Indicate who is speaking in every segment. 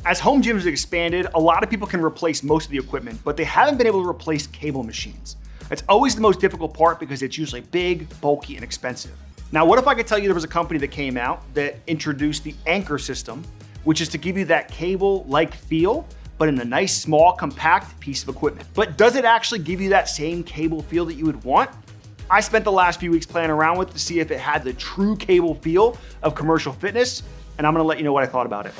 Speaker 1: As home gyms have expanded, a lot of people can replace most of the equipment, but they haven't been able to replace cable machines. It's always the most difficult part because it's usually big, bulky, and expensive. Now, what if I could tell you there was a company that came out that introduced the Ancore system, which is to give you that cable-like feel, but in a nice, small, compact piece of equipment. But does it actually give you that same cable feel that you would want? I spent the last few weeks playing around with it to see if it had the true cable feel of commercial fitness, and I'm gonna let you know what I thought about it.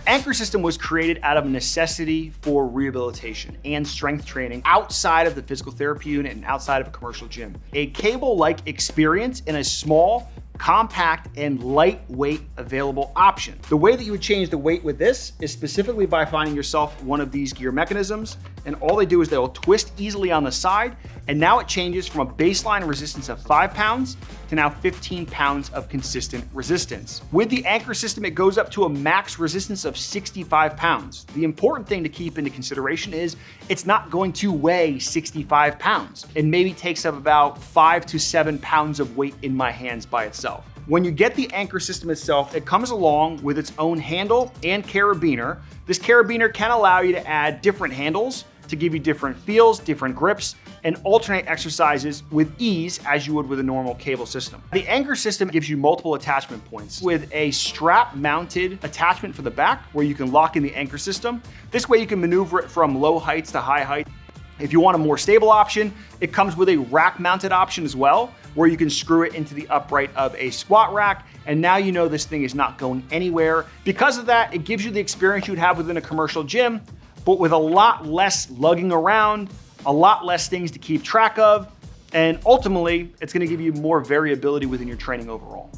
Speaker 1: Ancore system was created out of necessity for rehabilitation and strength training outside of the physical therapy unit and outside of a commercial gym. A cable-like experience in a small, compact, and lightweight available option. The way that you would change the weight with this is specifically by finding yourself one of these gear mechanisms, and all they do is they'll twist easily on the side, and now it changes from a baseline resistance of 5 pounds to now 15 pounds of consistent resistance. With the Ancore system, it goes up to a max resistance of 65 pounds. The important thing to keep into consideration is it's not going to weigh 65 pounds. It maybe takes up about 5 to 7 pounds of weight in my hands by itself. When you get the Ancore system itself, it comes along with its own handle and carabiner. This carabiner can allow you to add different handles to give you different feels, different grips, and alternate exercises with ease as you would with a normal cable system. The Ancore system gives you multiple attachment points with a strap mounted attachment for the back where you can lock in the Ancore system. This way you can maneuver it from low heights to high height. If you want a more stable option, it comes with a rack mounted option as well, where you can screw it into the upright of a squat rack. And now you know this thing is not going anywhere. Because of that, it gives you the experience you'd have within a commercial gym, but with a lot less lugging around, a lot less things to keep track of, and ultimately, it's gonna give you more variability within your training overall.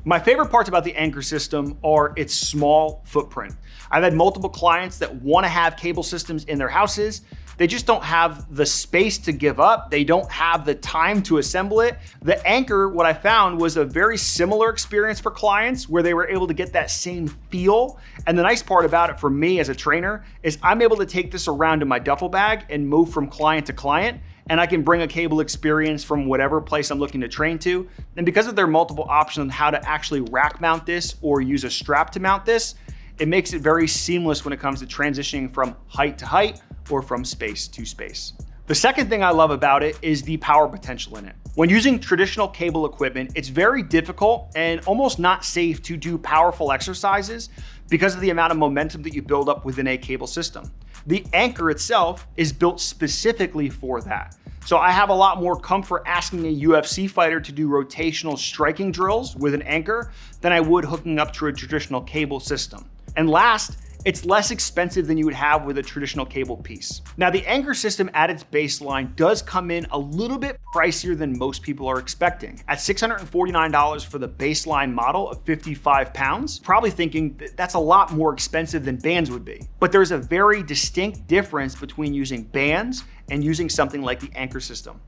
Speaker 1: My favorite parts about the Ancore system are its small footprint. I've had multiple clients that wanna have cable systems in their houses. They just don't have the space to give up. They don't have the time to assemble it. The Ancore, what I found, was a very similar experience for clients where they were able to get that same feel. And the nice part about it for me as a trainer is I'm able to take this around in my duffel bag and move from client to client. And I can bring a cable experience from whatever place I'm looking to train to. And because of their multiple options on how to actually rack mount this or use a strap to mount this, it makes it very seamless when it comes to transitioning from height to height or from space to space. The second thing I love about it is the power potential in it. When using traditional cable equipment, it's very difficult and almost not safe to do powerful exercises because of the amount of momentum that you build up within a cable system. The Ancore itself is built specifically for that. So I have a lot more comfort asking a UFC fighter to do rotational striking drills with an Ancore than I would hooking up to a traditional cable system. And last, it's less expensive than you would have with a traditional cable piece. Now, the Ancore system at its baseline does come in a little bit pricier than most people are expecting. At $649 for the baseline model of 55 pounds, probably thinking that's a lot more expensive than bands would be. But there's a very distinct difference between using bands and using something like the Ancore system.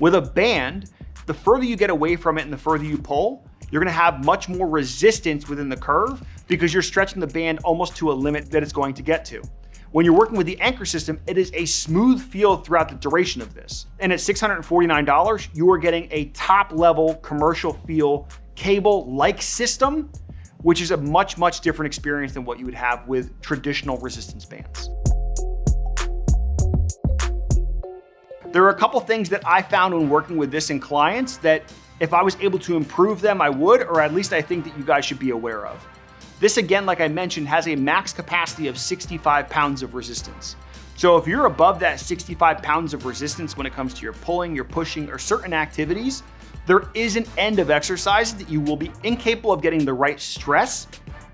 Speaker 1: With a band, the further you get away from it and the further you pull, you're gonna have much more resistance within the curve because you're stretching the band almost to a limit that it's going to get to. When you're working with the Ancore system, it is a smooth feel throughout the duration of this. And at $649, you are getting a top level commercial feel cable-like system, which is a much, much different experience than what you would have with traditional resistance bands. There are a couple things that I found when working with this in clients that if I was able to improve them, I would, or at least I think that you guys should be aware of. This again, like I mentioned, has a max capacity of 65 pounds of resistance. So if you're above that 65 pounds of resistance when it comes to your pulling, your pushing, or certain activities, there is an end of exercise that you will be incapable of getting the right stress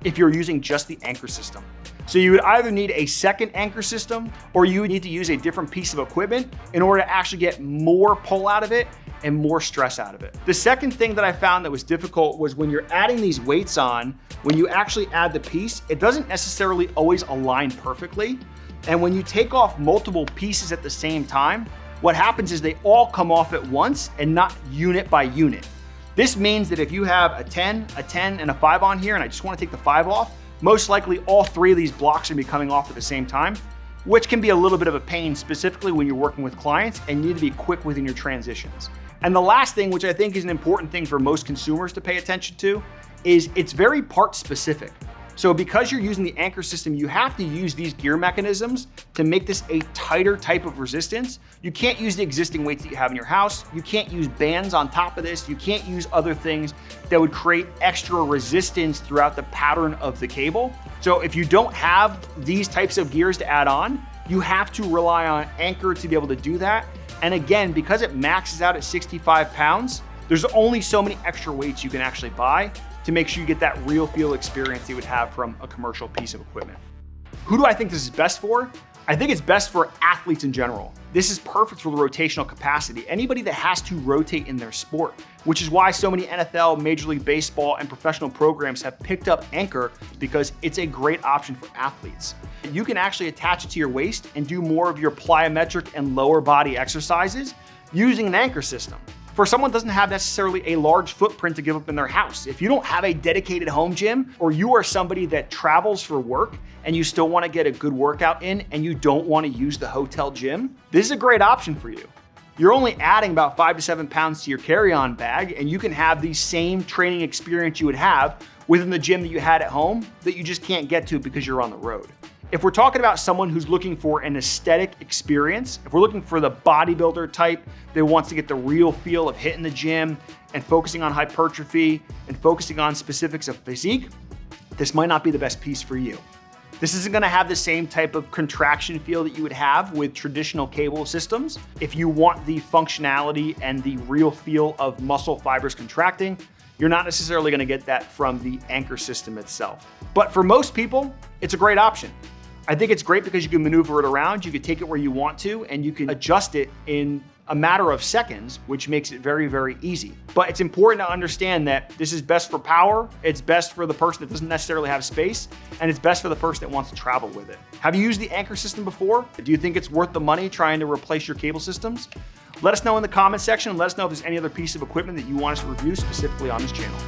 Speaker 1: if you're using just the Ancore system. So you would either need a second Ancore system or you would need to use a different piece of equipment in order to actually get more pull out of it and more stress out of it. The second thing that I found that was difficult was when you're adding these weights on, when you actually add the piece, it doesn't necessarily always align perfectly. And when you take off multiple pieces at the same time, what happens is they all come off at once and not unit by unit. This means that if you have a 10, and a 5 on here, and I just want to take the 5 off, most likely all 3 of these blocks are gonna be coming off at the same time. which can be a little bit of a pain, specifically when you're working with clients and you need to be quick within your transitions. And the last thing, which I think is an important thing for most consumers to pay attention to, is it's very part specific. So because you're using the Ancore system, you have to use these gear mechanisms to make this a tighter type of resistance. You can't use the existing weights that you have in your house. You can't use bands on top of this. You can't use other things that would create extra resistance throughout the pattern of the cable. So if you don't have these types of gears to add on, you have to rely on Ancore to be able to do that. And again, because it maxes out at 65 pounds, there's only so many extra weights you can actually buy to make sure you get that real feel experience you would have from a commercial piece of equipment. Who do I think this is best for? I think it's best for athletes in general. This is perfect for the rotational capacity. Anybody that has to rotate in their sport, which is why so many NFL, Major League Baseball, and professional programs have picked up Ancore, because it's a great option for athletes. You can actually attach it to your waist and do more of your plyometric and lower body exercises using an Ancore system. For someone who doesn't have necessarily a large footprint to give up in their house, if you don't have a dedicated home gym, or you are somebody that travels for work and you still want to get a good workout in and you don't want to use the hotel gym, this is a great option for you. You're only adding about 5 to 7 pounds to your carry-on bag, and you can have the same training experience you would have within the gym that you had at home that you just can't get to because you're on the road. If we're talking about someone who's looking for an aesthetic experience, if we're looking for the bodybuilder type that wants to get the real feel of hitting the gym and focusing on hypertrophy and focusing on specifics of physique, this might not be the best piece for you. This isn't gonna have the same type of contraction feel that you would have with traditional cable systems. If you want the functionality and the real feel of muscle fibers contracting, you're not necessarily gonna get that from the Ancore system itself. But for most people, it's a great option. I think it's great because you can maneuver it around, you can take it where you want to, and you can adjust it in a matter of seconds, which makes it very, very easy. But it's important to understand that this is best for power, it's best for the person that doesn't necessarily have space, and it's best for the person that wants to travel with it. Have you used the Ancore system before? Do you think it's worth the money trying to replace your cable systems? Let us know in the comment section, and let us know if there's any other piece of equipment that you want us to review specifically on this channel.